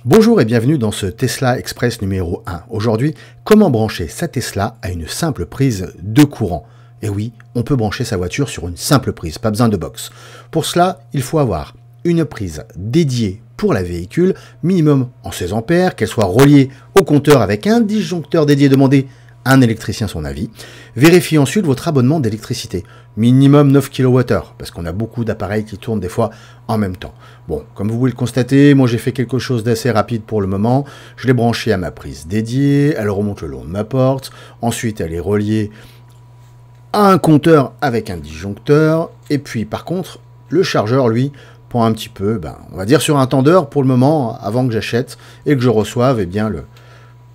Bonjour et bienvenue dans ce Tesla Express numéro 1. Aujourd'hui, comment brancher sa Tesla à une simple prise de courant. Et oui, on peut brancher sa voiture sur une simple prise, pas besoin de box. Pour cela, il faut avoir une prise dédiée pour la véhicule, minimum en 16 ampères, qu'elle soit reliée au compteur avec un disjoncteur dédié. Demandez à un électricien son avis. Vérifiez ensuite votre abonnement d'électricité, minimum 9 kWh, parce qu'on a beaucoup d'appareils qui tournent des fois en même temps. Bon, comme vous pouvez le constater, moi j'ai fait quelque chose d'assez rapide pour le moment. Je l'ai branché à ma prise dédiée, elle remonte le long de ma porte, ensuite elle est reliée à un compteur avec un disjoncteur, et puis par contre, le chargeur, lui, prend un petit peu, on va dire sur un temps d'heure pour le moment, avant que j'achète et que je reçoive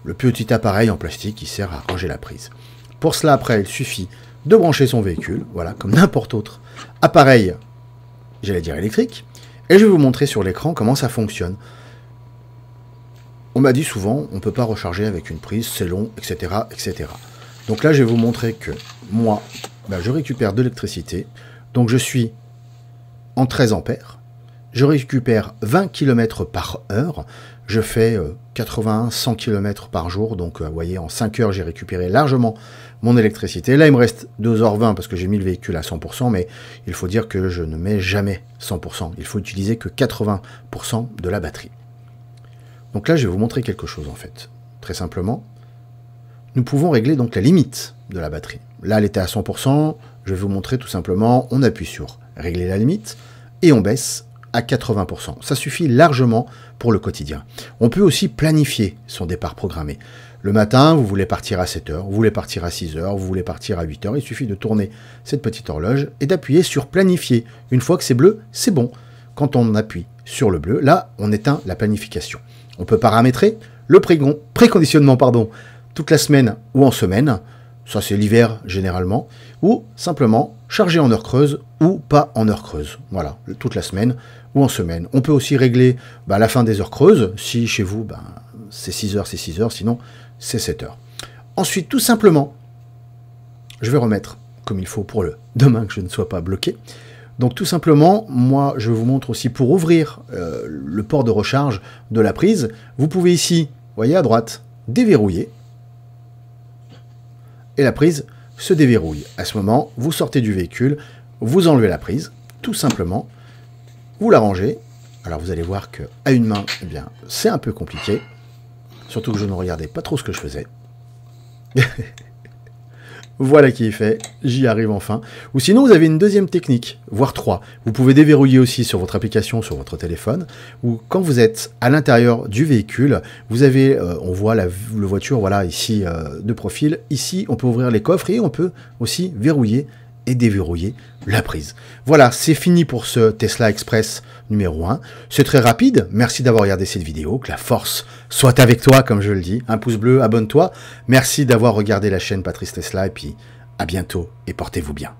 le petit appareil en plastique qui sert à ranger la prise. Pour cela, après, il suffit de brancher son véhicule, voilà, comme n'importe autre appareil, j'allais dire électrique, et je vais vous montrer sur l'écran comment ça fonctionne. On m'a dit souvent, on ne peut pas recharger avec une prise, c'est long, etc., etc. Donc là, je vais vous montrer que moi, je récupère de l'électricité, donc je suis en 13 ampères, je récupère 20 km par heure, je fais 80-100 km par jour, donc vous voyez, en 5 heures, j'ai récupéré largement mon électricité. Là, il me reste 2h20 parce que j'ai mis le véhicule à 100%, mais il faut dire que je ne mets jamais 100%. Il faut utiliser que 80% de la batterie. Donc là, je vais vous montrer quelque chose, en fait. Très simplement, nous pouvons régler donc la limite de la batterie. Là, elle était à 100%. Je vais vous montrer tout simplement, on appuie sur régler la limite et on baisse à 80%. Ça suffit largement pour le quotidien. On peut aussi planifier son départ programmé. Le matin, vous voulez partir à 7h, vous voulez partir à 6h, vous voulez partir à 8h. Il suffit de tourner cette petite horloge et d'appuyer sur planifier. Une fois que c'est bleu, c'est bon. Quand on appuie sur le bleu, là, on éteint la planification. On peut paramétrer le préconditionnement toute la semaine ou en semaine. Ça, c'est l'hiver généralement. Ou simplement charger en heure creuse ou pas en heure creuse. Voilà, toute la semaine ou en semaine. On peut aussi régler la fin des heures creuses. Si chez vous, c'est 6h, c'est 6h. Sinon, c'est 7h. Ensuite, tout simplement, je vais remettre comme il faut pour le demain que je ne sois pas bloqué. Donc tout simplement, moi, je vous montre aussi pour ouvrir le port de recharge de la prise. Vous pouvez ici, vous voyez à droite, déverrouiller. Et la prise se déverrouille. À ce moment, vous sortez du véhicule, vous enlevez la prise, tout simplement, vous la rangez. Alors vous allez voir qu'à une main, c'est un peu compliqué. Surtout que je ne regardais pas trop ce que je faisais. Voilà qui est fait, j'y arrive enfin. Ou sinon, vous avez une deuxième technique, voire 3. Vous pouvez déverrouiller aussi sur votre application, sur votre téléphone, ou quand vous êtes à l'intérieur du véhicule, vous avez, on voit la voiture, voilà, ici, de profil. Ici, on peut ouvrir les coffres et on peut aussi verrouiller et déverrouiller la prise. Voilà, c'est fini pour ce Tesla Express numéro 1. C'est très rapide. Merci d'avoir regardé cette vidéo. Que la force soit avec toi, comme je le dis. Un pouce bleu, abonne-toi. Merci d'avoir regardé la chaîne Patrice Tesla et puis à bientôt et portez-vous bien.